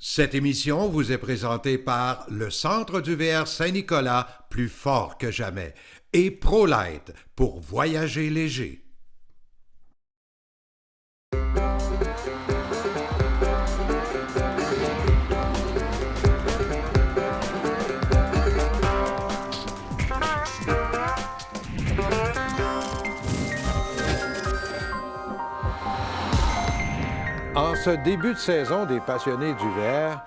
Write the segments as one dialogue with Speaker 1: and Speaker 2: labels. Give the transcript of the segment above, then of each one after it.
Speaker 1: Cette émission vous est présentée par le Centre du VR Saint-Nicolas, plus fort que jamais, et ProLite pour voyager léger. En ce début de saison des passionnés du VR,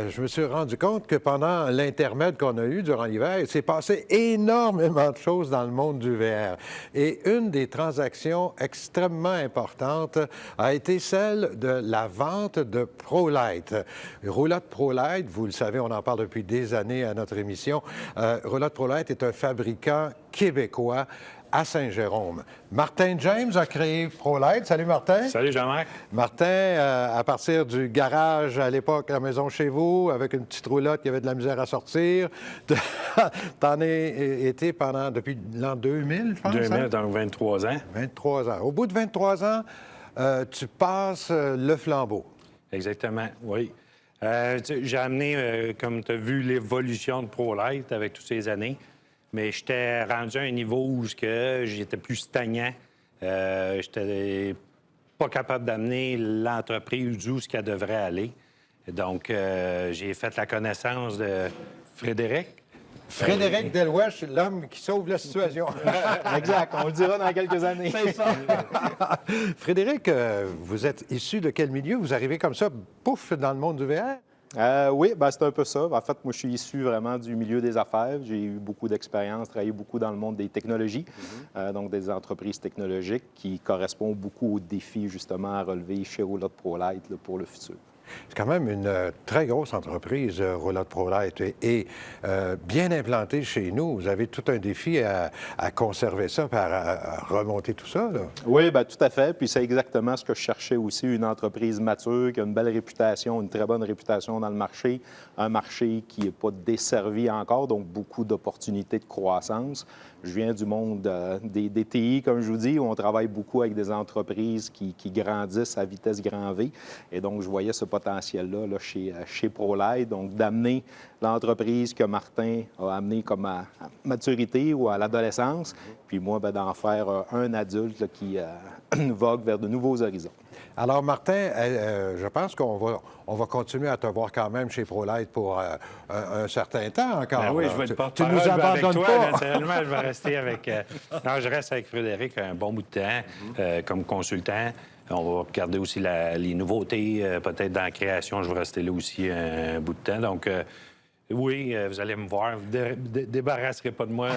Speaker 1: je me suis rendu compte que pendant l'intermède qu'on a eu durant l'hiver, il s'est passé énormément de choses dans le monde du VR. Et une des transactions extrêmement importantes a été celle de la vente de ProLite. Roulotte ProLite, vous le savez, on en parle depuis des années à notre émission. Roulotte ProLite est un fabricant québécois à Saint-Jérôme. Martin James a créé ProLite. Salut Martin.
Speaker 2: Salut Jean-Marc.
Speaker 1: Martin, à partir du garage à l'époque, à la maison chez vous, avec une petite roulotte qui avait de la misère à sortir, t'en es été depuis l'an 2000, je pense.
Speaker 2: 2000, donc 23 ans.
Speaker 1: 23 ans. Au bout de 23 ans, tu passes le flambeau.
Speaker 2: Exactement, oui. J'ai amené, comme tu as vu, l'évolution de ProLite avec toutes ces années. Mais j'étais rendu à un niveau où j'étais plus stagnant. J'étais pas capable d'amener l'entreprise d'où qu'elle devrait aller. Donc, j'ai fait la connaissance de Frédéric.
Speaker 1: Frédéric Delwesh, l'homme qui sauve la situation.
Speaker 3: Exact, on le dira dans quelques années.
Speaker 1: C'est ça. Frédéric, vous êtes issu de quel milieu? Vous arrivez comme ça, pouf, dans le monde du VR?
Speaker 3: Oui, ben, c'est un peu ça. En fait, moi, je suis issu vraiment du milieu des affaires. J'ai eu beaucoup d'expérience, travaillé beaucoup dans le monde des technologies, donc des entreprises technologiques qui correspondent beaucoup aux défis, justement, à relever chez Roulotte ProLite pour le futur.
Speaker 1: C'est quand même une très grosse entreprise, Roulotte ProLite, et bien implantée chez nous. Vous avez tout un défi à conserver ça, à remonter tout ça, là.
Speaker 3: Oui, bien, tout à fait. Puis c'est exactement ce que je cherchais aussi, une entreprise mature, qui a une belle réputation, une très bonne réputation dans le marché, un marché qui n'est pas desservi encore, donc beaucoup d'opportunités de croissance. Je viens du monde des TI, comme je vous dis, où on travaille beaucoup avec des entreprises qui grandissent à vitesse grand V. Et donc, je voyais ce potentiel-là chez ProLite, donc d'amener l'entreprise que Martin a amenée comme à maturité ou à l'adolescence, puis moi, bien, d'en faire un adulte là, qui vogue vers de nouveaux horizons.
Speaker 1: Alors, Martin, je pense qu'on va continuer à te voir quand même chez ProLite pour un certain temps encore.
Speaker 2: Ben oui, je vais être porte-parole.
Speaker 1: Tu nous abandonnes
Speaker 2: avec toi,
Speaker 1: pas.
Speaker 2: Naturellement, je vais rester avec... Non, je reste avec Frédéric un bon bout de temps comme consultant. On va regarder aussi les nouveautés, peut-être dans la création. Je vais rester là aussi un bout de temps. Donc, oui, vous allez me voir. Vous ne débarrasserez pas de moi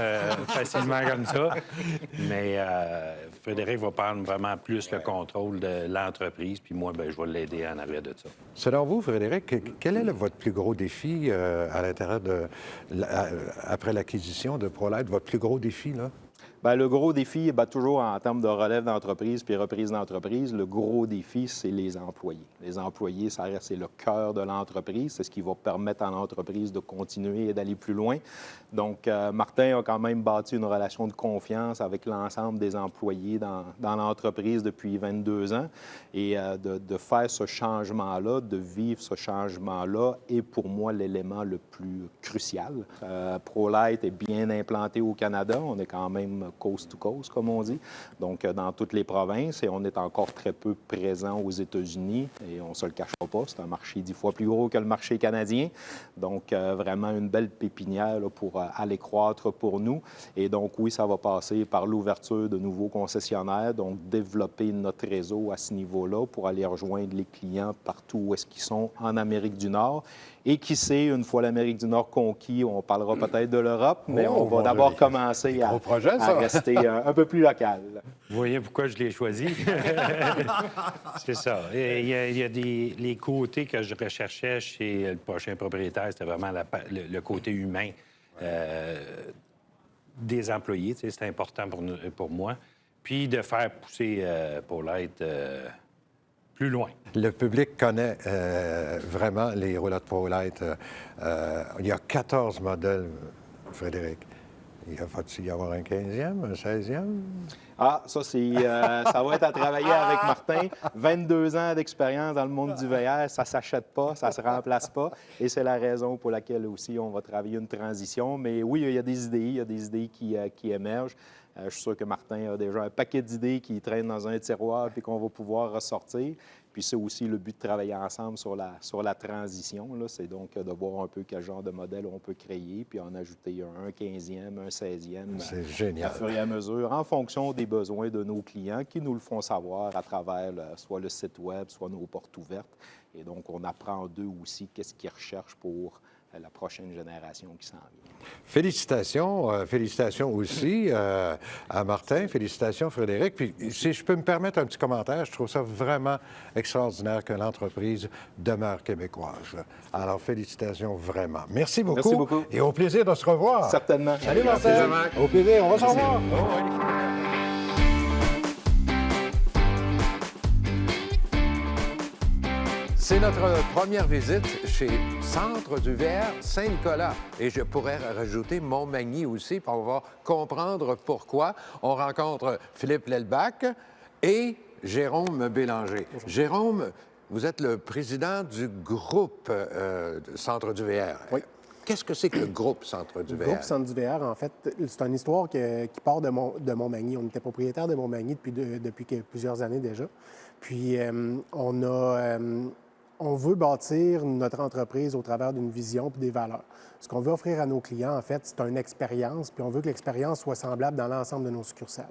Speaker 2: facilement comme ça. Mais Frédéric va prendre vraiment plus le contrôle de l'entreprise. Puis moi, bien, je vais l'aider en arrière de ça.
Speaker 1: Selon vous, Frédéric, quel est votre plus gros défi à l'intérieur après l'acquisition de ProLite? Votre plus gros défi, là?
Speaker 3: Bien, le gros défi, bien, toujours en termes de relève d'entreprise puis reprise d'entreprise, le gros défi, c'est les employés. Les employés, ça reste c'est le cœur de l'entreprise. C'est ce qui va permettre à l'entreprise de continuer et d'aller plus loin. Donc, Martin a quand même bâti une relation de confiance avec l'ensemble des employés dans l'entreprise depuis 22 ans. Et de faire ce changement-là, de vivre ce changement-là est pour moi l'élément le plus crucial. ProLite est bien implanté au Canada. On est quand même coast to coast, comme on dit, donc dans toutes les provinces, et on est encore très peu présent aux États-Unis, et on ne se le cachera pas, c'est un marché 10 fois plus gros que le marché canadien, donc vraiment une belle pépinière là, pour aller croître pour nous, et donc oui, ça va passer par l'ouverture de nouveaux concessionnaires, donc développer notre réseau à ce niveau-là pour aller rejoindre les clients partout où est-ce qu'ils sont en Amérique du Nord, et qui sait, une fois l'Amérique du Nord conquis, on parlera peut-être de l'Europe, mais on va d'abord commencer à rester un peu plus local.
Speaker 2: Vous voyez pourquoi je l'ai choisi? C'est ça. Il y a les côtés que je recherchais chez le prochain propriétaire, c'était vraiment le côté humain des employés. C'est important pour moi. Puis de faire pousser ProLite plus loin.
Speaker 1: Le public connaît vraiment les roulottes ProLite. Il y a 14 modèles, Frédéric. Il va-t-il y avoir un 15e, un 16e?
Speaker 3: Ah, ça, ça va être à travailler avec Martin. 22 ans d'expérience dans le monde du VR, ça ne s'achète pas, ça ne se remplace pas. Et c'est la raison pour laquelle aussi on va travailler une transition. Mais oui, il y a des idées qui émergent. Je suis sûr que Martin a déjà un paquet d'idées qui traînent dans un tiroir puis qu'on va pouvoir ressortir. Puis c'est aussi le but de travailler ensemble sur la transition. Là. C'est donc de voir un peu quel genre de modèle on peut créer, puis en ajouter un 15e, un 16e.
Speaker 1: C'est génial.
Speaker 3: À fur et à mesure, en fonction des besoins de nos clients qui nous le font savoir à travers soit le site Web, soit nos portes ouvertes. Et donc, on apprend d'eux aussi qu'est-ce qu'ils recherchent pour la prochaine génération qui s'en vient.
Speaker 1: Félicitations. Félicitations aussi à Martin. Félicitations, Frédéric. Puis, si je peux me permettre un petit commentaire, je trouve ça vraiment extraordinaire que l'entreprise demeure québécoise. Alors, félicitations vraiment. Merci beaucoup.
Speaker 3: Merci beaucoup.
Speaker 1: Et au plaisir de se revoir.
Speaker 3: Certainement.
Speaker 1: Salut, Martin. Au plaisir. On va se revoir. C'est notre première visite chez Centre du VR Saint-Nicolas. Et je pourrais rajouter Montmagny aussi, puis on va comprendre pourquoi. On rencontre Philippe Lelbach et Jérôme Bélanger. Jérôme, vous êtes le président du groupe Centre du VR.
Speaker 4: Oui.
Speaker 1: Qu'est-ce que c'est que le groupe Centre du VR?
Speaker 4: Le groupe Centre du VR, en fait, c'est une histoire qui part de Montmagny. On était propriétaire de Montmagny depuis plusieurs années déjà. Puis, on veut bâtir notre entreprise au travers d'une vision et des valeurs. Ce qu'on veut offrir à nos clients, en fait, c'est une expérience, puis on veut que l'expérience soit semblable dans l'ensemble de nos succursales.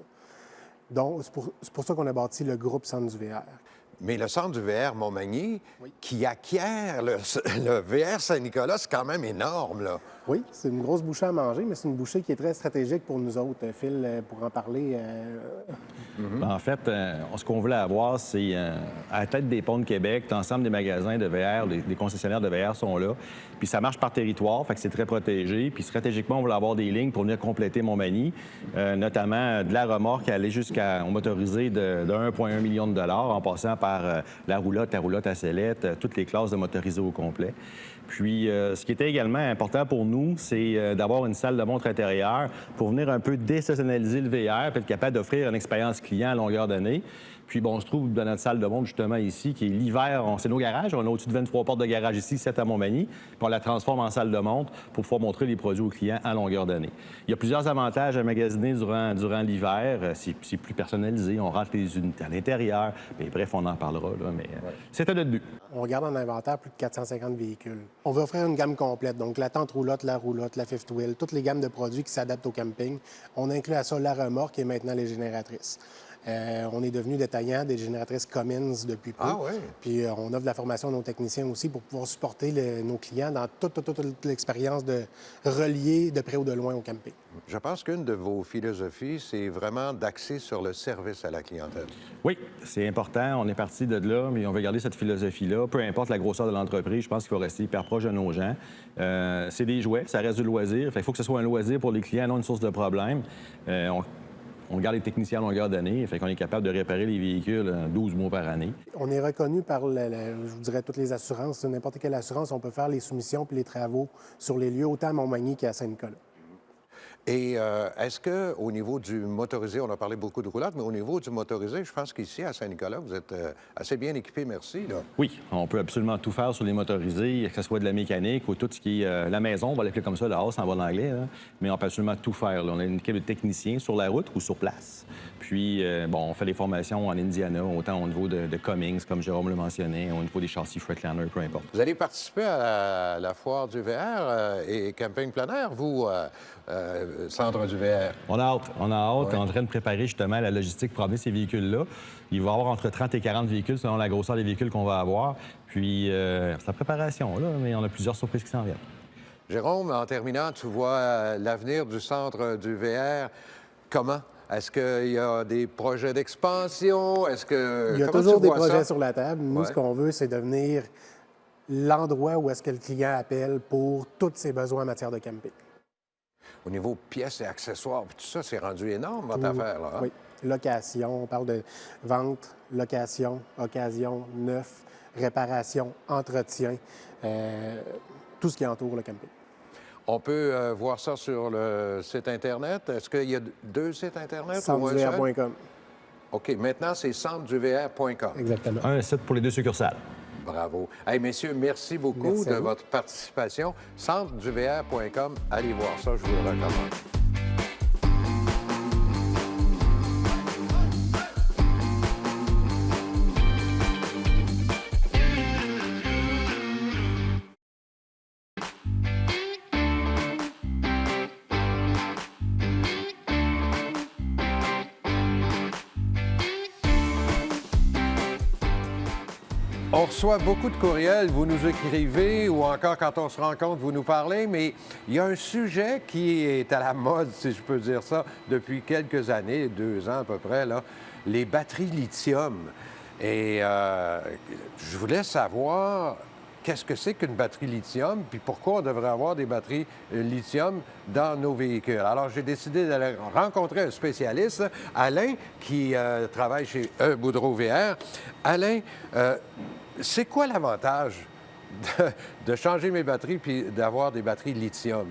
Speaker 4: Donc, c'est pour ça qu'on a bâti le groupe Centre du VR.
Speaker 1: Mais le Centre du VR Montmagny, qui acquiert le VR Saint-Nicolas, c'est quand même énorme, là.
Speaker 4: Oui, c'est une grosse bouchée à manger, mais c'est une bouchée qui est très stratégique pour nous autres. Phil, pour en parler...
Speaker 5: En fait, ce qu'on voulait avoir, c'est à la tête des ponts de Québec, l'ensemble des magasins de VR, des concessionnaires de VR sont là. Puis ça marche par territoire, fait que c'est très protégé. Puis stratégiquement, on voulait avoir des lignes pour venir compléter Montmagny, notamment de la remorque aller jusqu'à motorisé de 1,1 million de dollars, en passant par la roulotte à sellette, toutes les classes de motorisés au complet. Puis, ce qui était également important pour nous, c'est d'avoir une salle de montre intérieure pour venir un peu désaisonnaliser le VR, puis être capable d'offrir une expérience client à longueur d'année. Puis, bon, on se trouve dans notre salle de montre, justement, ici, qui est l'hiver. C'est nos garages. On a au-dessus de 23 portes de garage ici, 7 à Montmagny. Puis, on la transforme en salle de montre pour pouvoir montrer les produits aux clients à longueur d'année. Il y a plusieurs avantages à magasiner durant l'hiver. C'est plus personnalisé. On rentre les unités à l'intérieur. Mais bref, on en parlera, là. Mais c'était notre but.
Speaker 4: On garde en inventaire plus de 450 véhicules. On veut offrir une gamme complète, donc la tente roulotte, la fifth wheel, toutes les gammes de produits qui s'adaptent au camping. On inclut à ça la remorque et maintenant les génératrices. On est devenu détaillant des génératrices Cummins depuis peu.
Speaker 1: Ah oui?
Speaker 4: Puis on offre de la formation à nos techniciens aussi pour pouvoir supporter nos clients dans toute l'expérience de relier de près ou de loin au camping.
Speaker 1: Je pense qu'une de vos philosophies, c'est vraiment d'axer sur le service à la clientèle.
Speaker 5: Oui, c'est important. On est parti de là, mais on veut garder cette philosophie-là. Peu importe la grosseur de l'entreprise, je pense qu'il faut rester hyper proche de nos gens. C'est des jouets, ça reste du loisir. Il faut que ce soit un loisir pour les clients, non une source de problème. On garde les techniciens à longueur d'année, fait qu'on est capable de réparer les véhicules 12 mois par année.
Speaker 4: On est reconnu par, je vous dirais, toutes les assurances. N'importe quelle assurance, on peut faire les soumissions puis les travaux sur les lieux, autant à Montmagny qu'à Saint-Nicolas.
Speaker 1: Et est-ce qu'au niveau du motorisé, on a parlé beaucoup de roulotte, mais au niveau du motorisé, je pense qu'ici, à Saint-Nicolas, vous êtes assez bien équipés, merci. Là.
Speaker 5: Oui, on peut absolument tout faire sur les motorisés, que ce soit de la mécanique ou tout ce qui est la maison, on va l'appeler comme ça, la house en bon anglais, là. Mais on peut absolument tout faire. Là. On a une équipe de techniciens sur la route ou sur place. Puis, on fait des formations en Indiana, autant au niveau de Cummings, comme Jérôme le mentionnait, au niveau des châssis Freightliner, peu importe.
Speaker 1: Vous allez participer à la foire du VR et camping plein air, vous, Centre du VR.
Speaker 5: On a hâte. On
Speaker 1: Ouais.
Speaker 5: est en train de préparer justement la logistique pour amener ces véhicules-là. Il va y avoir entre 30 et 40 véhicules selon la grosseur des véhicules qu'on va avoir. Puis, c'est la préparation, là, mais on a plusieurs surprises qui s'en viennent.
Speaker 1: Jérôme, en terminant, tu vois l'avenir du Centre du VR comment? Est-ce qu'il y a des projets d'expansion? Est-ce que...
Speaker 4: Il y a
Speaker 1: Comment
Speaker 4: toujours
Speaker 1: tu
Speaker 4: des
Speaker 1: vois
Speaker 4: projets
Speaker 1: ça?
Speaker 4: sur la table. Nous,
Speaker 1: Ouais.
Speaker 4: ce qu'on veut, c'est devenir l'endroit où est-ce que le client appelle pour tous ses besoins en matière de camping.
Speaker 1: Au niveau pièces et accessoires, puis tout ça, c'est rendu énorme, votre affaire, là. Hein?
Speaker 4: Oui. Location, on parle de vente, location, occasion, neuf, réparation, entretien, tout ce qui entoure le camping.
Speaker 1: On peut voir ça sur le site Internet. Est-ce qu'il y a 2 sites Internet ou un seul?
Speaker 4: centreduvr.com.
Speaker 1: OK. Maintenant, c'est centreduvr.com.
Speaker 4: Exactement.
Speaker 5: Un site pour les 2 succursales.
Speaker 1: Bravo. Hey, messieurs, merci beaucoup
Speaker 4: Merci à
Speaker 1: de
Speaker 4: vous.
Speaker 1: votre participation. Centreduvr.com. Allez voir ça, je vous le recommande. On reçoit beaucoup de courriels, vous nous écrivez ou encore quand on se rencontre, vous nous parlez, mais il y a un sujet qui est à la mode, si je peux dire ça, depuis quelques années, 2 ans à peu près, là, les batteries lithium. Et je voulais savoir qu'est-ce que c'est qu'une batterie lithium, puis pourquoi on devrait avoir des batteries lithium dans nos véhicules. Alors, j'ai décidé d'aller rencontrer un spécialiste, Alain, qui travaille chez Boudreau VR. Alain, c'est quoi l'avantage de changer mes batteries puis d'avoir des batteries lithium?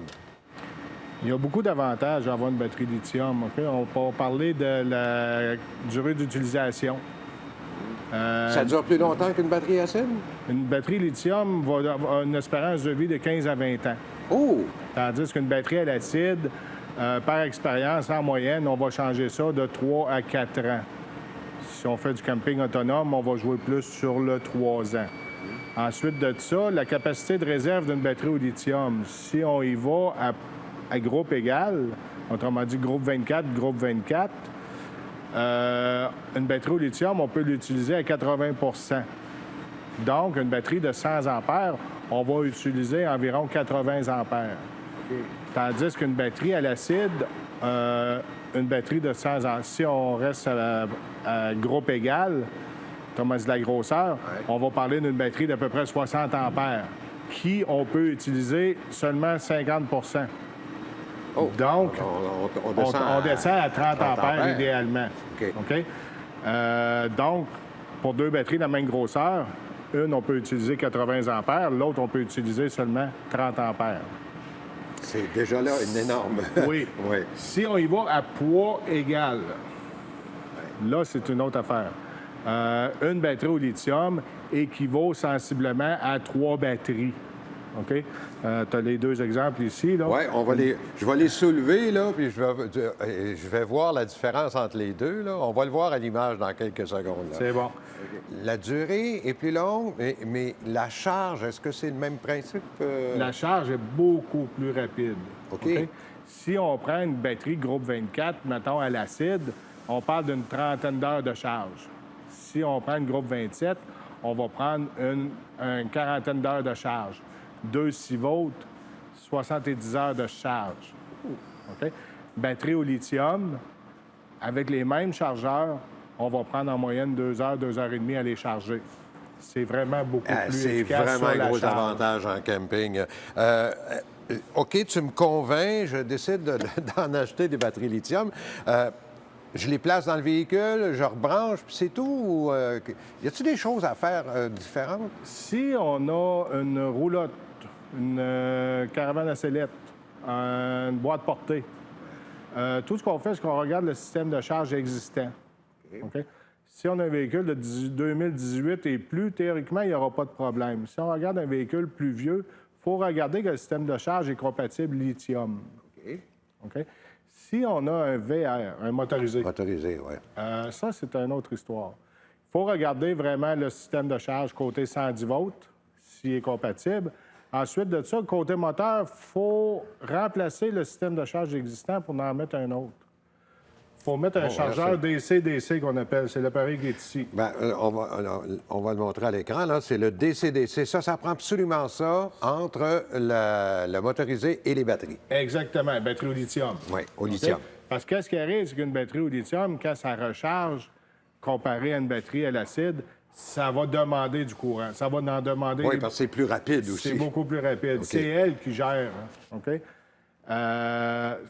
Speaker 6: Il y a beaucoup d'avantages à avoir une batterie lithium. OK? On peut parler de la durée d'utilisation.
Speaker 1: Ça dure plus longtemps qu'une batterie acide?
Speaker 6: Une batterie lithium va avoir une espérance de vie de 15 à 20 ans.
Speaker 1: Oh!
Speaker 6: Tandis qu'une batterie à l'acide, par expérience, en moyenne, on va changer ça de 3 à 4 ans. Si on fait du camping autonome, on va jouer plus sur le 3 ans. Ensuite de ça, la capacité de réserve d'une batterie au lithium, si on y va à groupe égal, autrement dit groupe 24, groupe 24, une batterie au lithium, on peut l'utiliser à 80 %. Donc, une batterie de 100 ampères, on va utiliser environ 80 ampères. Tandis qu'une batterie à l'acide, une batterie de 100 ampères, si on reste à groupe égal, autrement dit la grosseur, on va parler d'une batterie d'à peu près 60 ampères, qui on peut utiliser seulement 50 %.
Speaker 1: Oh.
Speaker 6: Donc,
Speaker 1: on
Speaker 6: descend à 30 ampères idéalement.
Speaker 1: OK.
Speaker 6: OK? Donc, pour 2 batteries de la même grosseur, une, on peut utiliser 80 ampères, l'autre, on peut utiliser seulement 30 ampères.
Speaker 1: C'est déjà là une énorme...
Speaker 6: Oui.
Speaker 1: Oui.
Speaker 6: Si on y va à poids égal, là, c'est une autre affaire. Une batterie au lithium équivaut sensiblement à 3 batteries. OK? Tu as les 2 exemples ici.
Speaker 1: Oui, je vais les soulever, là, puis je vais voir la différence entre les deux. Là. On va le voir à l'image dans quelques secondes. Là.
Speaker 6: C'est bon.
Speaker 1: La durée est plus longue, mais la charge, est-ce que c'est le même principe?
Speaker 6: La charge est beaucoup plus rapide.
Speaker 1: OK.
Speaker 6: Si on prend une batterie groupe 24, mettons à l'acide, on parle d'une trentaine d'heures de charge. Si on prend une groupe 27, on va prendre une quarantaine d'heures de charge. 2 6 volts, 70 heures de charge. OK? Batterie au lithium, avec les mêmes chargeurs, on va prendre en moyenne 2 heures, 2 heures et demie à les charger. C'est vraiment beaucoup plus
Speaker 1: C'est
Speaker 6: efficace
Speaker 1: vraiment
Speaker 6: sur la
Speaker 1: un gros
Speaker 6: charge.
Speaker 1: avantage en camping. OK, tu me convaincs, je décide d'en acheter des batteries lithium. Je les place dans le véhicule, je rebranche, puis c'est tout? Ou, y a-t-il des choses à faire différentes?
Speaker 6: Si on a une roulotte, une caravane à sellette, une boîte portée, tout ce qu'on fait, c'est qu'on regarde le système de charge existant. OK? Si on a un véhicule de 2018 et plus, théoriquement, il n'y aura pas de problème. Si on regarde un véhicule plus vieux, il faut regarder que le système de charge est compatible lithium. OK? Si on a un VR, un motorisé,
Speaker 1: Motorisé, oui.
Speaker 6: ça, c'est une autre histoire. Il faut regarder vraiment le système de charge côté 110 volts, s'il est compatible. Ensuite de ça, côté moteur, il faut remplacer le système de charge existant pour en mettre un autre. Il faut mettre un chargeur DC-DC qu'on appelle. C'est l'appareil qui est ici.
Speaker 1: Bien, on va le montrer à l'écran, là. C'est le DC-DC. Ça prend absolument ça entre le motorisé et les batteries.
Speaker 6: Exactement, batterie au lithium.
Speaker 1: Oui, au lithium.
Speaker 6: OK? Parce que ce qui arrive, c'est qu'une batterie au lithium, quand ça recharge, comparé à une batterie à l'acide, ça va demander du courant. Ça va en demander...
Speaker 1: Oui, parce que c'est plus rapide aussi.
Speaker 6: C'est beaucoup plus rapide.
Speaker 1: OK.
Speaker 6: C'est elle qui gère. Hein? OK?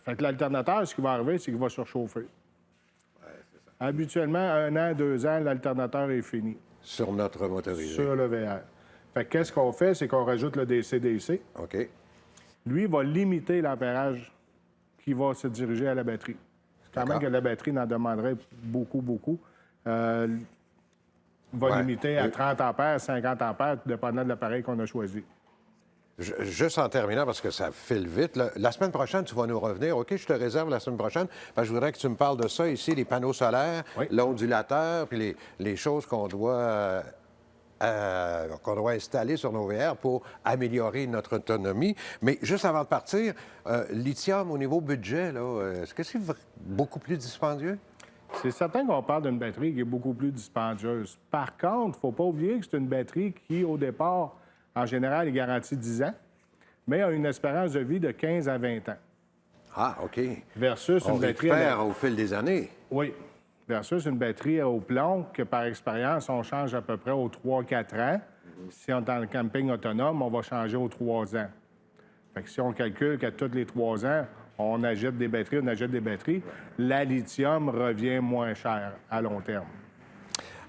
Speaker 6: Fait que l'alternateur, ce qui va arriver, c'est qu'il va surchauffer. Habituellement, 1 an, 2 ans, l'alternateur est fini.
Speaker 1: Sur notre motorisé.
Speaker 6: Sur le VR. Fait que qu'est-ce qu'on fait? C'est qu'on rajoute le DC-DC.
Speaker 1: OK.
Speaker 6: lui va limiter l'ampérage qui va se diriger à la batterie. Quand même que la batterie en demanderait beaucoup, beaucoup. Va limiter à 30 ampères, 50 ampères, dépendant de l'appareil qu'on a choisi.
Speaker 1: Juste en terminant, parce que ça file vite, là, la semaine prochaine, tu vas nous revenir. OK, je te réserve la semaine prochaine, parce que je voudrais que tu me parles de ça ici, les panneaux solaires, l'ondulateur, puis les choses qu'on doit installer sur nos VR pour améliorer notre autonomie. Mais juste avant de partir, lithium, au niveau budget, là, est-ce que c'est beaucoup plus dispendieux?
Speaker 6: C'est certain qu'on parle d'une batterie qui est beaucoup plus dispendieuse. Par contre, il ne faut pas oublier que c'est une batterie qui, au départ, en général, est garantie 10 ans, mais a une espérance de vie de 15 à 20 ans.
Speaker 1: Ah, OK.
Speaker 6: Versus
Speaker 1: On
Speaker 6: une batterie...
Speaker 1: récupère au fil des années.
Speaker 6: Oui. Versus une batterie au plomb que, par expérience, on change à peu près aux 3-4 ans. Si on est en camping autonome, on va changer aux 3 ans. Fait que si on calcule qu'à tous les 3 ans, on achète des batteries, la lithium revient moins cher à long terme.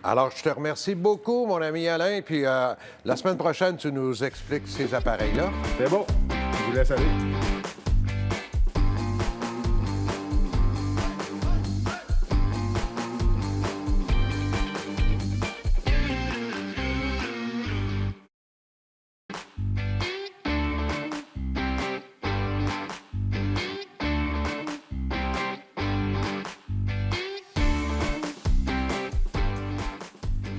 Speaker 1: Alors, je te remercie beaucoup, mon ami Alain. Puis la semaine prochaine, tu nous expliques ces appareils-là.
Speaker 6: C'est beau. Je vous laisse aller.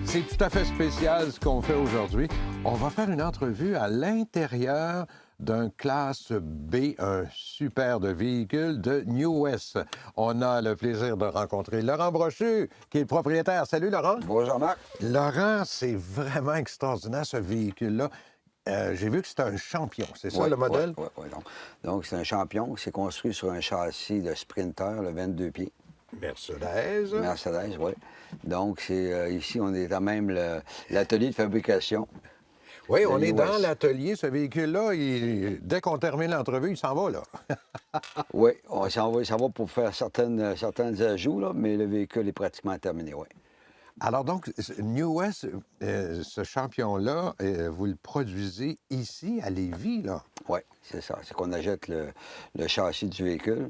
Speaker 1: C'est tout à fait spécial ce qu'on fait aujourd'hui. On va faire une entrevue à l'intérieur d'un classe B, un super de véhicule de New West. On a le plaisir de rencontrer Laurent Brochu, qui est le propriétaire. Salut, Laurent.
Speaker 7: Bonjour, Marc.
Speaker 1: Laurent, c'est vraiment extraordinaire, ce véhicule-là. J'ai vu que c'est un champion, c'est ça le modèle?
Speaker 7: Oui. Donc, c'est un champion. C'est construit sur un châssis de Sprinter, le 22 pieds.
Speaker 1: Mercedes.
Speaker 7: Mercedes, oui. Donc, ici, on est quand même l'atelier de fabrication.
Speaker 1: Oui, on est
Speaker 7: New West.
Speaker 1: dans l'atelier. Ce véhicule-là, dès qu'on termine l'entrevue, il s'en va, là.
Speaker 7: Oui, on s'en va pour faire certaines ajouts, là, mais le véhicule est pratiquement terminé, oui.
Speaker 1: Alors donc, New West, ce champion-là, vous le produisez ici, à Lévis, là?
Speaker 7: Oui, c'est ça. C'est qu'on achète le châssis du véhicule.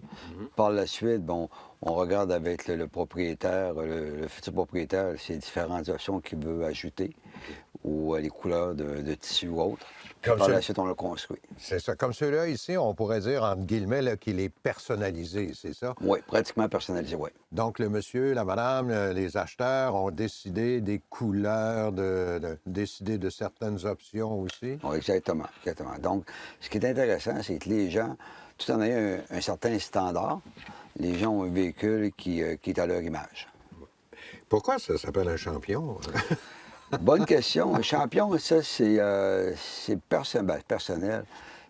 Speaker 7: Par la suite, bon, on regarde avec le propriétaire, le futur propriétaire, ces différentes options qu'il veut ajouter ou les couleurs de tissu ou autres. Par la suite, on le construit.
Speaker 1: C'est ça. Comme celui-là ici, on pourrait dire, entre guillemets, là, qu'il est personnalisé, c'est ça?
Speaker 7: Oui, pratiquement personnalisé, oui.
Speaker 1: Donc, le monsieur, la madame, les acheteurs ont décidé des couleurs, décidé de certaines options aussi?
Speaker 7: Oui, exactement. Donc, ce qui est intéressant, c'est que les gens, tout en ayant un certain standard, les gens ont un véhicule qui est à leur image.
Speaker 1: Pourquoi ça s'appelle un champion?
Speaker 7: Bonne question. Un champion, ça, c'est personnel.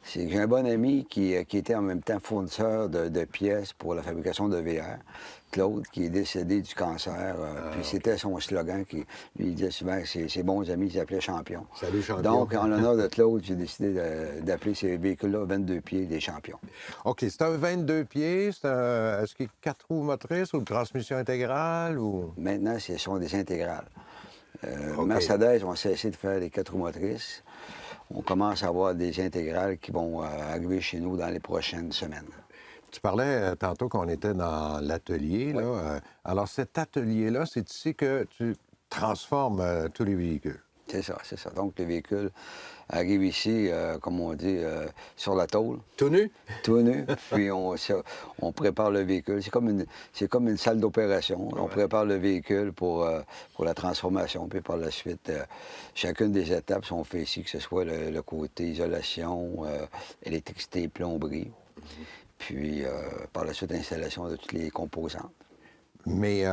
Speaker 7: C'est que j'ai un bon ami qui était en même temps fournisseur de pièces pour la fabrication de VR. Claude, qui est décédé du cancer. Puis c'était son slogan. Lui, il disait souvent que ses bons amis s'appelaient champions.
Speaker 1: Salut, champion.
Speaker 7: Donc, en l'honneur de Claude, j'ai décidé d'appeler ces véhicules-là 22 pieds des champions.
Speaker 1: OK, c'est un 22 pieds. Est-ce qu'il y a 4 roues motrices ou de transmission intégrale? Ou...
Speaker 7: Maintenant, ce sont des intégrales.
Speaker 1: OK.
Speaker 7: Mercedes ont cessé de faire des 4 roues motrices. On commence à avoir des intégrales qui vont arriver chez nous dans les prochaines semaines.
Speaker 1: Tu parlais tantôt qu'on était dans l'atelier.
Speaker 7: Oui.
Speaker 1: Alors, cet atelier-là, c'est ici que tu transformes tous les véhicules.
Speaker 7: C'est ça. Donc, le véhicule arrive ici, comme on dit, sur la tôle.
Speaker 1: Tout nu?
Speaker 7: Tout nu. Puis on prépare le véhicule. C'est comme une salle d'opération. On prépare le véhicule pour la transformation. Puis par la suite, chacune des étapes sont faites ici, que ce soit le côté isolation, électricité, plomberie. Puis par la suite, installation de toutes les composantes.
Speaker 1: Mais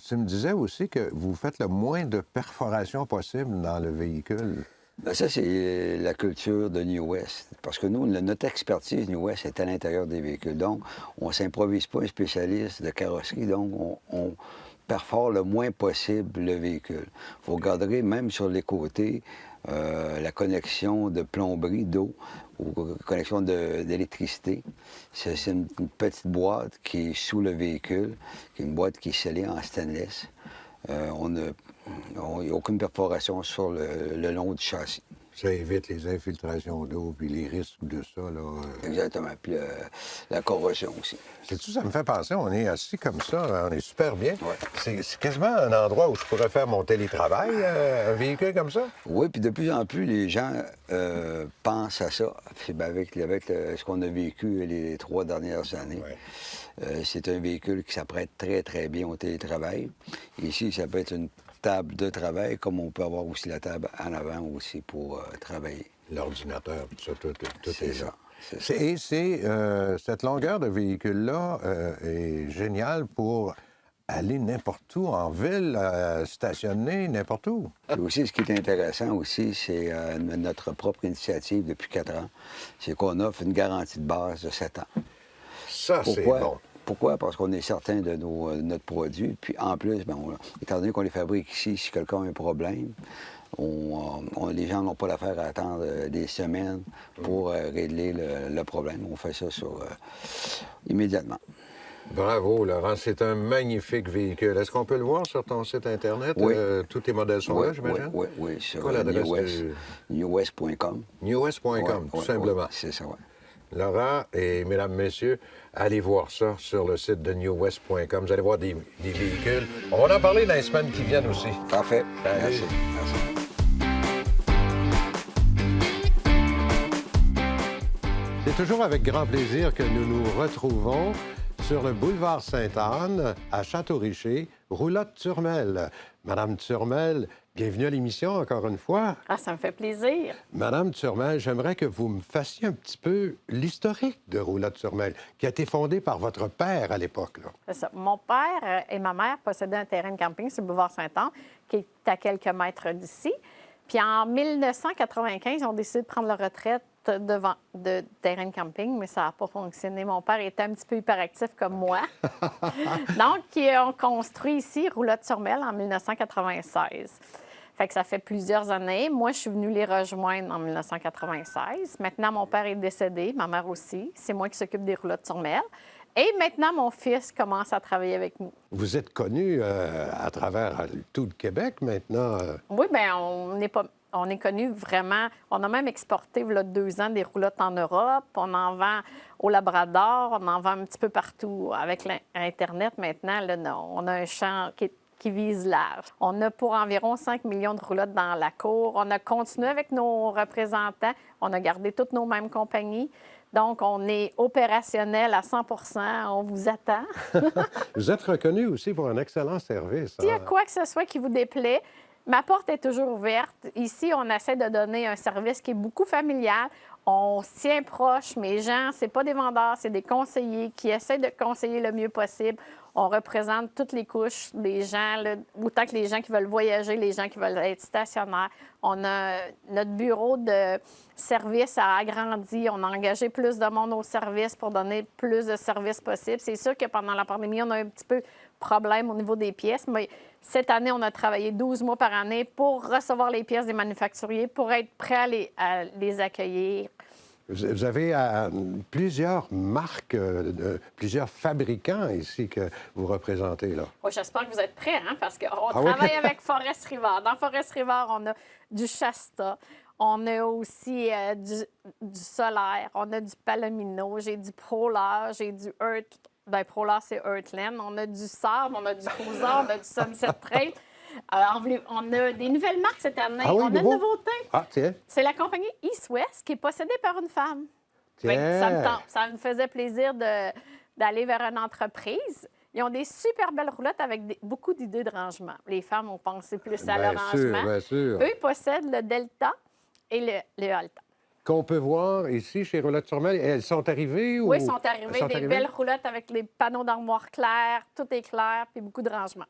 Speaker 1: tu me disais aussi que vous faites le moins de perforations possible dans le véhicule.
Speaker 7: Bien, ça, c'est la culture de New West. Parce que nous, notre expertise New West est à l'intérieur des véhicules. Donc, on ne s'improvise pas un spécialiste de carrosserie. Donc, on perfore le moins possible le véhicule. Vous regarderez même sur les côtés la connexion de plomberie d'eau ou connexion d'électricité. C'est une petite boîte qui est sous le véhicule, qui est une boîte qui est scellée en stainless. Il n'y a aucune perforation sur le long du châssis.
Speaker 1: Ça évite les infiltrations d'eau puis les risques de ça, là.
Speaker 7: Exactement. Puis la corrosion aussi.
Speaker 1: Sais-tu, ça me fait penser, on est assis comme ça, on est super bien.
Speaker 7: Ouais.
Speaker 1: C'est quasiment un endroit où je pourrais faire mon télétravail, un véhicule comme ça.
Speaker 7: Oui, puis de plus en plus, les gens pensent à ça. Puis, ben, avec ce qu'on a vécu les 3 dernières années, c'est un véhicule qui s'apprête très, très bien au télétravail. Ici, ça peut être une table de travail, comme on peut avoir aussi la table en avant aussi pour travailler.
Speaker 1: L'ordinateur, tout ça, tout
Speaker 7: C'est
Speaker 1: est là.
Speaker 7: ça. C'est ça.
Speaker 1: Et cette longueur de véhicule-là est géniale pour aller n'importe où, en ville, stationner n'importe où.
Speaker 7: Puis aussi, ce qui est intéressant aussi, c'est notre propre initiative depuis 4 ans. C'est qu'on offre une garantie de base de 7 ans.
Speaker 1: Ça, c'est
Speaker 7: Pourquoi?
Speaker 1: bon.
Speaker 7: Pourquoi? Parce qu'on est certain de notre produit. Puis en plus, ben, étant donné qu'on les fabrique ici, si quelqu'un a un problème, les gens n'ont pas l'affaire à attendre des semaines pour régler le problème. On fait ça immédiatement.
Speaker 1: Bravo, Laurent. C'est un magnifique véhicule. Est-ce qu'on peut le voir sur ton site Internet?
Speaker 7: Oui.
Speaker 1: Tous tes modèles sont là, j'imagine?
Speaker 7: Oui. Sur
Speaker 1: Quoi l'adresse
Speaker 7: newwest.com.
Speaker 1: newwest.com, tout simplement.
Speaker 7: C'est ça, oui.
Speaker 1: Laurent et mesdames, messieurs, allez voir ça sur le site de newwest.com. Vous allez voir des véhicules. On va en parler dans les semaines qui viennent aussi.
Speaker 7: Parfait.
Speaker 1: Salut.
Speaker 7: Merci.
Speaker 1: C'est toujours avec grand plaisir que nous nous retrouvons sur le boulevard Sainte-Anne, à Château-Richer, Roulotte-Turmel. Madame Turmel, bienvenue à l'émission encore une fois.
Speaker 8: Ah, ça me fait plaisir.
Speaker 1: Madame Turmel, j'aimerais que vous me fassiez un petit peu l'historique de Roulotte-Turmel, qui a été fondé par votre père à l'époque, là.
Speaker 8: C'est ça. Mon père et ma mère possédaient un terrain de camping sur le boulevard Sainte-Anne, qui est à quelques mètres d'ici. Puis en 1995, ils ont décidé de prendre leur retraite de terrain de camping, mais ça n'a pas fonctionné. Mon père était un petit peu hyperactif comme moi. Donc, ils ont construit ici Roulotte-Turmel en 1996. Fait que ça fait plusieurs années. Moi, je suis venue les rejoindre en 1996. Maintenant, mon père est décédé, ma mère aussi. C'est moi qui s'occupe des Roulottes-Turmel. Et maintenant, mon fils commence à travailler avec nous.
Speaker 1: Vous êtes connu à travers tout le Québec maintenant.
Speaker 8: Oui, bien, on est connu vraiment. On a même exporté, il y a 2 ans, des roulottes en Europe. On en vend au Labrador. On en vend un petit peu partout. Avec l'Internet, maintenant, là, on a un champ qui vise large. On a pour environ 5 millions de roulottes dans la cour. On a continué avec nos représentants. On a gardé toutes nos mêmes compagnies. Donc, on est opérationnel à 100 On vous attend.
Speaker 1: Vous êtes reconnu aussi pour un excellent service.
Speaker 8: S'il y a quoi que ce soit qui vous déplaît, ma porte est toujours ouverte. Ici, on essaie de donner un service qui est beaucoup familial. On se tient proche. Mes gens, c'est pas des vendeurs, c'est des conseillers qui essaient de conseiller le mieux possible. On représente toutes les couches des gens, là, autant que les gens qui veulent voyager, les gens qui veulent être stationnaires. On a notre bureau de service a agrandi. On a engagé plus de monde au service pour donner plus de services possibles. C'est sûr que pendant la pandémie, on a un petit peu de problème au niveau des pièces, mais cette année, on a travaillé 12 mois par année pour recevoir les pièces des manufacturiers, pour être prêt à les accueillir.
Speaker 1: Vous avez plusieurs marques, plusieurs fabricants ici que vous représentez, là.
Speaker 8: Oui, j'espère que vous êtes prêts, hein, parce qu'on travaille avec Forest River. Dans Forest River, on a du Shasta, on a aussi du Solaire, on a du Palomino, j'ai du Prolar, j'ai du Earth. Bien, Prolar, c'est Earthland. On a du Sable, on a du Cruiser, on a du Sunset Trail. On a des nouvelles marques cette année.
Speaker 1: Ah oui,
Speaker 8: on a une nouveauté.
Speaker 1: Ah, tiens.
Speaker 8: C'est la compagnie East West qui est possédée par une femme.
Speaker 1: Tiens.
Speaker 8: Fait que ça me tente. Ça me faisait plaisir d'aller vers une entreprise. Ils ont des super belles roulottes avec beaucoup d'idées de rangement. Les femmes ont pensé plus à le rangement.
Speaker 1: Bien sûr.
Speaker 8: Eux, ils possèdent le Delta et le Alta.
Speaker 1: Qu'on peut voir ici chez Roulotte-Turmel. Elles sont arrivées?
Speaker 8: Oui, ils sont arrivées. Des belles roulottes avec les panneaux d'armoire clairs, tout est clair, puis beaucoup de rangement.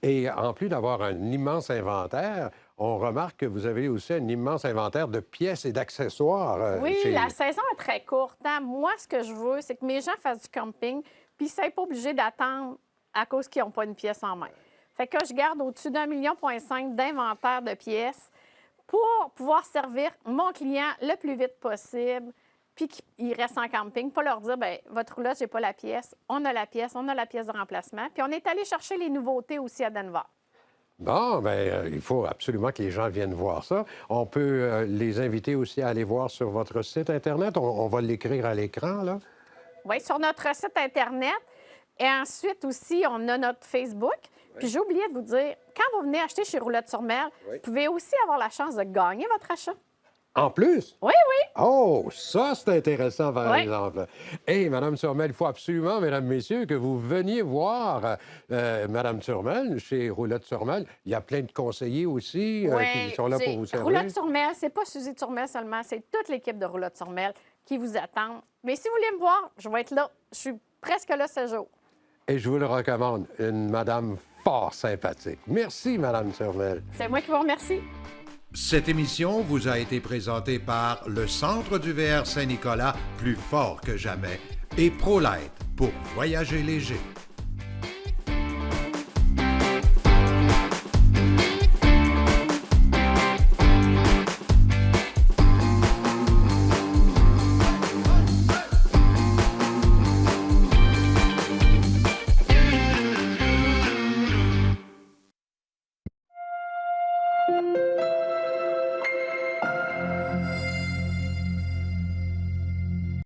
Speaker 8: Et
Speaker 1: en plus d'avoir un immense inventaire, on remarque que vous avez aussi un immense inventaire de pièces et d'accessoires.
Speaker 8: Oui, la saison est très courte. Hein? Moi, ce que je veux, c'est que mes gens fassent du camping, puis ils ne soient pas obligés d'attendre à cause qu'ils n'ont pas une pièce en main. Fait que je garde au-dessus d'1,5 million d'inventaire de pièces pour pouvoir servir mon client le plus vite possible, puis qu'il reste en camping, pas leur dire, bien, votre roulotte, j'ai pas la pièce. On a la pièce de remplacement. Puis on est allé chercher les nouveautés aussi à Denver.
Speaker 1: Bon, bien, il faut absolument que les gens viennent voir ça. On peut les inviter aussi à aller voir sur votre site Internet. On va l'écrire à l'écran, là.
Speaker 8: Oui, sur notre site Internet. Et ensuite aussi, on a notre Facebook. Puis j'ai oublié de vous dire, quand vous venez acheter chez Roulotte-sur-Mer, vous pouvez aussi avoir la chance de gagner votre achat.
Speaker 1: En plus?
Speaker 8: Oui, oui.
Speaker 1: Oh, ça, c'est intéressant, par
Speaker 8: Oui.
Speaker 1: exemple. Et Mme Turmel, il faut absolument, Mesdames, Messieurs, que vous veniez voir Mme Turmel chez Roulotte-Turmel. Il y a plein de conseillers aussi qui sont là pour vous servir.
Speaker 8: Roulotte-sur-Mer, c'est pas Suzy Turmel seulement, c'est toute l'équipe de Roulotte-sur-Mer qui vous attend. Mais si vous voulez me voir, je vais être là. Je suis presque là 16 jours.
Speaker 1: Et je vous le recommande, une madame fort sympathique. Merci, Mme Turmel.
Speaker 8: C'est moi qui vous remercie.
Speaker 9: Cette émission vous a été présentée par le Centre du VR Saint-Nicolas, plus fort que jamais, et ProLight pour voyager léger.